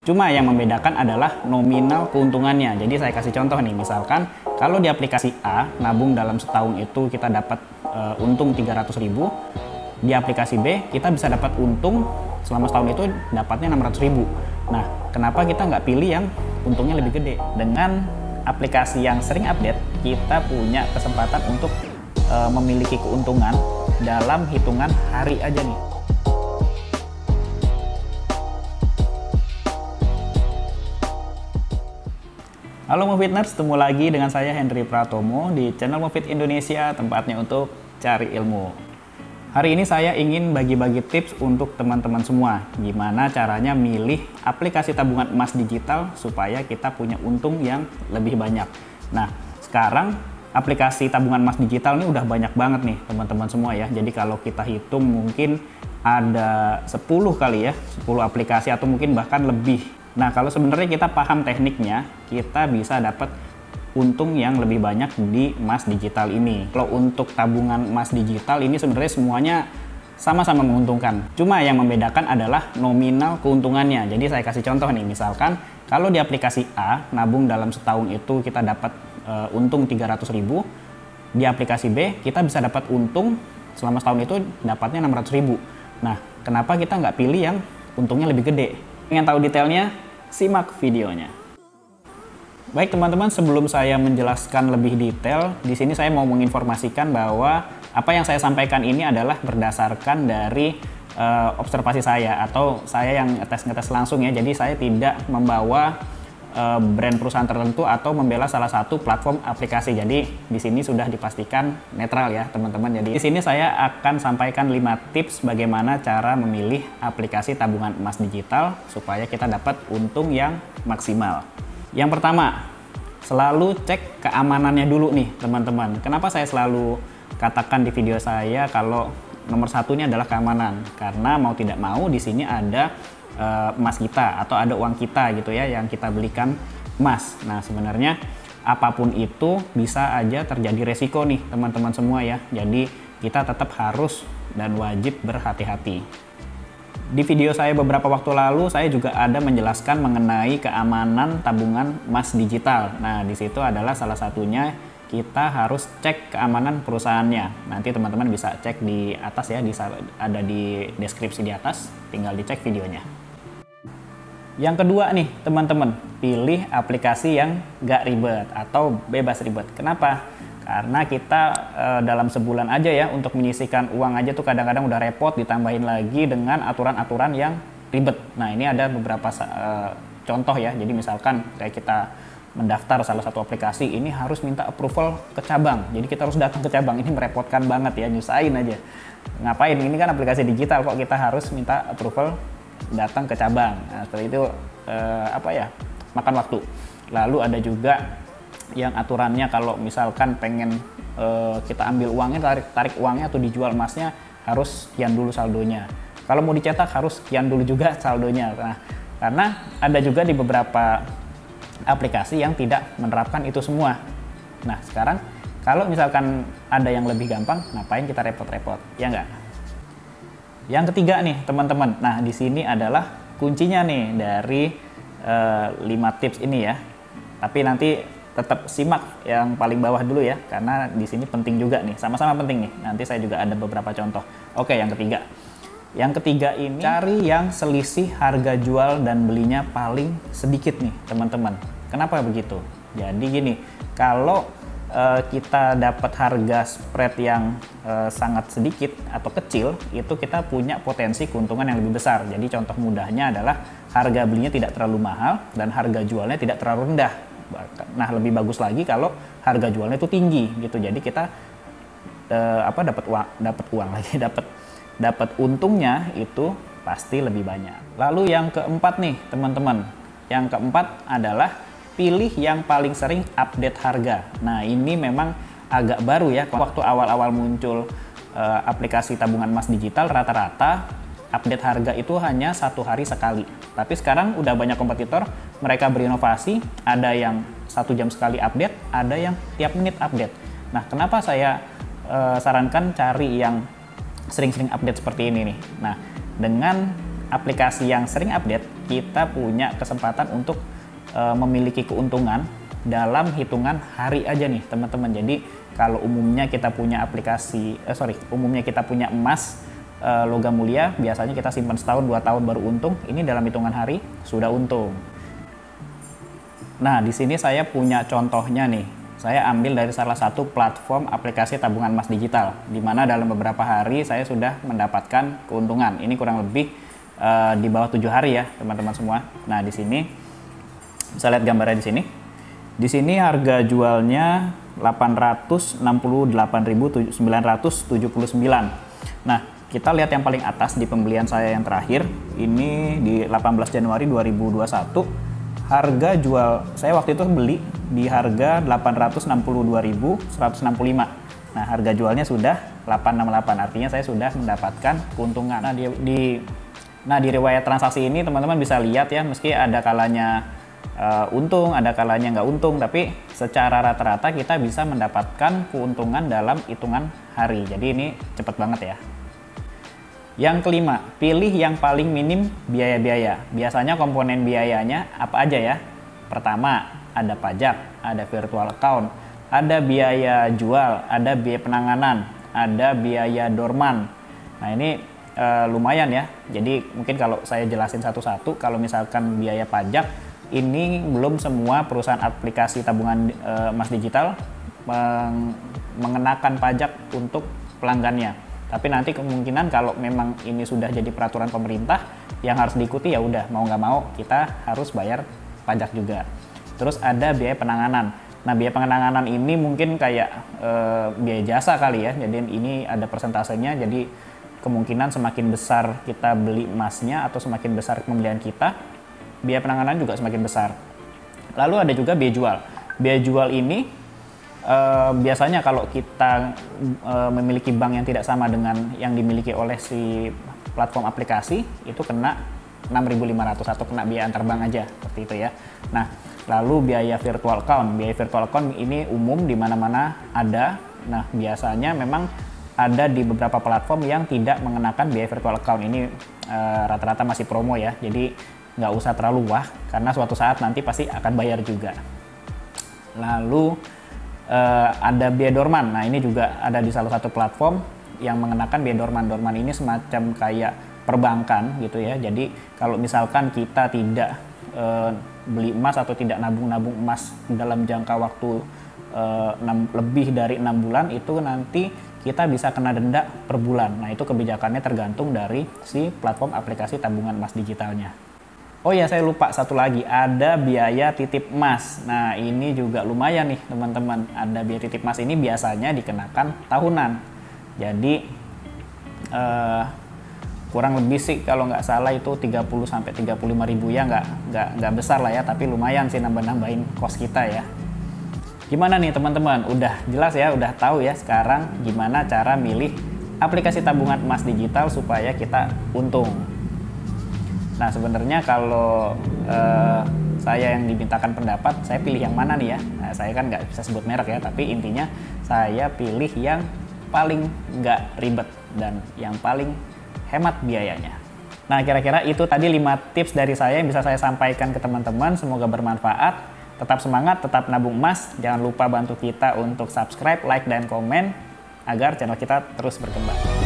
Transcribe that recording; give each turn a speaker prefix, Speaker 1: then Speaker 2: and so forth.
Speaker 1: Cuma yang membedakan adalah nominal keuntungannya. Jadi saya kasih contoh nih, misalkan kalau di aplikasi A, nabung dalam setahun itu kita dapat untung 300.000. Di aplikasi B, kita bisa dapat untung selama setahun itu dapatnya 600.000. Nah, kenapa kita nggak pilih yang untungnya lebih gede? Dengan aplikasi yang sering update, kita punya kesempatan untuk memiliki keuntungan dalam hitungan hari aja nih. Halo Movitners, ketemu lagi dengan saya Henry Pratomo di channel Movit Indonesia, tempatnya untuk cari ilmu. Hari ini saya ingin bagi-bagi tips untuk teman-teman semua, gimana caranya milih aplikasi tabungan emas digital supaya kita punya untung yang lebih banyak. Nah, sekarang aplikasi tabungan emas digital ini udah banyak banget nih teman-teman semua ya. Jadi kalau kita hitung mungkin ada 10 kali ya, 10 aplikasi atau mungkin bahkan lebih. Nah, kalau sebenarnya kita paham tekniknya, kita bisa dapat untung yang lebih banyak di emas digital ini. Kalau untuk tabungan emas digital ini sebenarnya semuanya sama-sama menguntungkan. Cuma yang membedakan adalah nominal keuntungannya. Jadi saya kasih contoh nih, misalkan kalau di aplikasi A, nabung dalam setahun itu kita dapat untung 300.000. Di aplikasi B, kita bisa dapat untung selama setahun itu dapatnya 600.000. Nah, kenapa kita nggak pilih yang untungnya lebih gede? Ingin tahu detailnya? Simak videonya. Baik teman-teman, sebelum saya menjelaskan lebih detail, di sini saya mau menginformasikan bahwa apa yang saya sampaikan ini adalah berdasarkan dari observasi saya atau saya yang ngetes langsung ya. Jadi saya tidak membawa brand perusahaan tertentu atau membela salah satu platform aplikasi. Jadi di sini sudah dipastikan netral ya teman-teman. Jadi di sini saya akan sampaikan 5 tips bagaimana cara memilih aplikasi tabungan emas digital supaya kita dapat untung yang maksimal. Yang pertama, selalu cek keamanannya dulu nih teman-teman. Kenapa saya selalu katakan di video saya kalau nomor satunya adalah keamanan? Karena mau tidak mau di sini ada emas kita atau ada uang kita gitu ya yang kita belikan emas. Nah, sebenarnya apapun itu bisa aja terjadi resiko nih teman-teman semua ya. Jadi kita tetap harus dan wajib berhati-hati. Di video saya beberapa waktu lalu saya juga ada menjelaskan mengenai keamanan tabungan emas digital. Nah, di situ adalah salah satunya kita harus cek keamanan perusahaannya. Nanti teman-teman bisa cek di atas ya, ada di deskripsi di atas, tinggal dicek videonya. Yang kedua nih teman-teman, pilih aplikasi yang gak ribet atau bebas ribet. Kenapa? Karena kita dalam sebulan aja ya untuk menyisihkan uang aja tuh kadang-kadang udah repot, ditambahin lagi dengan aturan-aturan yang ribet. Nah, ini ada beberapa contoh ya. Jadi misalkan kayak kita mendaftar salah satu aplikasi, ini harus minta approval ke cabang. Jadi kita harus datang ke cabang, ini merepotkan banget ya, nyusahin aja. Ngapain? Ini kan aplikasi digital kok kita harus minta approval datang ke cabang. Nah, setelah itu makan waktu. Lalu ada juga yang aturannya kalau misalkan pengen kita ambil uangnya, tarik uangnya atau dijual emasnya harus sekian dulu saldonya. Kalau mau dicetak harus sekian dulu juga saldonya. Nah, karena ada juga di beberapa aplikasi yang tidak menerapkan itu semua. Nah, sekarang kalau misalkan ada yang lebih gampang, ngapain kita repot-repot? Ya enggak? Yang ketiga nih teman-teman, nah di sini adalah kuncinya nih dari 5 tips ini ya. Tapi nanti tetap simak yang paling bawah dulu ya, karena di sini penting juga nih, sama-sama penting nih. Nanti saya juga ada beberapa contoh. Oke, yang ketiga. Yang ketiga ini cari yang selisih harga jual dan belinya paling sedikit nih teman-teman. Kenapa begitu? Jadi gini, kalau kita dapat harga spread yang sangat sedikit atau kecil, itu kita punya potensi keuntungan yang lebih besar. Jadi contoh mudahnya adalah harga belinya tidak terlalu mahal dan harga jualnya tidak terlalu rendah. Nah, lebih bagus lagi kalau harga jualnya itu tinggi gitu. Jadi kita dapat untungnya itu pasti lebih banyak. Lalu yang keempat nih teman-teman, yang keempat adalah pilih yang paling sering update harga. Nah, ini memang agak baru ya. Waktu awal-awal muncul aplikasi tabungan emas digital, rata-rata update harga itu hanya 1 hari sekali. Tapi sekarang udah banyak kompetitor, mereka berinovasi, ada yang 1 jam sekali update, ada yang tiap menit update. Nah, kenapa saya sarankan cari yang sering-sering update seperti ini nih? Nah, dengan aplikasi yang sering update, kita punya kesempatan untuk memiliki keuntungan dalam hitungan hari aja nih teman-teman. Jadi kalau umumnya kita punya umumnya kita punya emas logam mulia, biasanya kita simpan setahun 2 tahun baru untung. Ini dalam hitungan hari sudah untung. Nah, di sini saya punya contohnya nih. Saya ambil dari salah satu platform aplikasi tabungan emas digital, di mana dalam beberapa hari saya sudah mendapatkan keuntungan. Ini kurang lebih di bawah 7 hari ya, teman-teman semua. Nah, di sini bisa lihat gambarnya di sini. Di sini harga jualnya 868.979. Nah, kita lihat yang paling atas di pembelian saya yang terakhir. Ini di 18 Januari 2021. Harga jual saya waktu itu beli di harga 862.165. Nah, harga jualnya sudah 868. Artinya saya sudah mendapatkan keuntungan. Nah, di riwayat transaksi ini teman-teman bisa lihat ya, meski ada kalanya untung, ada kalanya nggak untung, tapi secara rata-rata kita bisa mendapatkan keuntungan dalam hitungan hari. Jadi ini cepet banget ya. Yang kelima, pilih yang paling minim biaya-biaya. Biasanya komponen biayanya apa aja ya? Pertama, ada pajak, ada virtual account, ada biaya jual, ada biaya penanganan, ada biaya dorman. Nah, ini lumayan ya. Jadi mungkin kalau saya jelasin satu-satu, kalau misalkan biaya pajak, ini belum semua perusahaan aplikasi tabungan emas digital mengenakan pajak untuk pelanggannya. Tapi nanti kemungkinan kalau memang ini sudah jadi peraturan pemerintah yang harus diikuti, ya udah mau nggak mau kita harus bayar pajak juga. Terus ada biaya penanganan. Nah, biaya penanganan ini mungkin kayak biaya jasa kali ya. Jadi ini ada persentasenya. Jadi kemungkinan semakin besar kita beli emasnya atau semakin besar pembelian kita, biaya penanganan juga semakin besar. Lalu ada juga biaya jual. Biaya jual ini biasanya kalau kita memiliki bank yang tidak sama dengan yang dimiliki oleh si platform aplikasi, itu kena 6.500 atau kena biaya antar bank aja, seperti itu ya. Nah, lalu biaya virtual account. Biaya virtual account ini umum di mana-mana ada. Nah, biasanya memang ada di beberapa platform yang tidak mengenakan biaya virtual account. Ini rata-rata masih promo ya, jadi nggak usah terlalu wah, karena suatu saat nanti pasti akan bayar juga. Lalu ada biaya dorman. Nah, ini juga ada di salah satu platform yang mengenakan biaya dorman. Dorman ini semacam kayak perbankan gitu ya. Jadi kalau misalkan kita tidak beli emas atau tidak nabung-nabung emas dalam jangka waktu lebih dari 6 bulan, itu nanti kita bisa kena denda per bulan. Nah, itu kebijakannya tergantung dari si platform aplikasi tabungan emas digitalnya. Oh ya, saya lupa satu lagi, ada biaya titip emas. Nah, ini juga lumayan nih teman-teman. Ada biaya titip emas ini biasanya dikenakan tahunan. Jadi kurang lebih sih kalau nggak salah itu 30-35 ribu ya, nggak besar lah ya, tapi lumayan sih nambah-nambahin kos kita ya. Gimana nih teman-teman? Udah jelas ya, udah tahu ya sekarang gimana cara milih aplikasi tabungan emas digital supaya kita untung. Nah, sebenarnya kalau saya yang dimintakan pendapat, saya pilih yang mana nih ya? Nah, saya kan nggak bisa sebut merek ya, tapi intinya saya pilih yang paling nggak ribet dan yang paling hemat biayanya. Nah, kira-kira itu tadi 5 tips dari saya yang bisa saya sampaikan ke teman-teman. Semoga bermanfaat. Tetap semangat, tetap nabung emas. Jangan lupa bantu kita untuk subscribe, like, dan komen agar channel kita terus berkembang.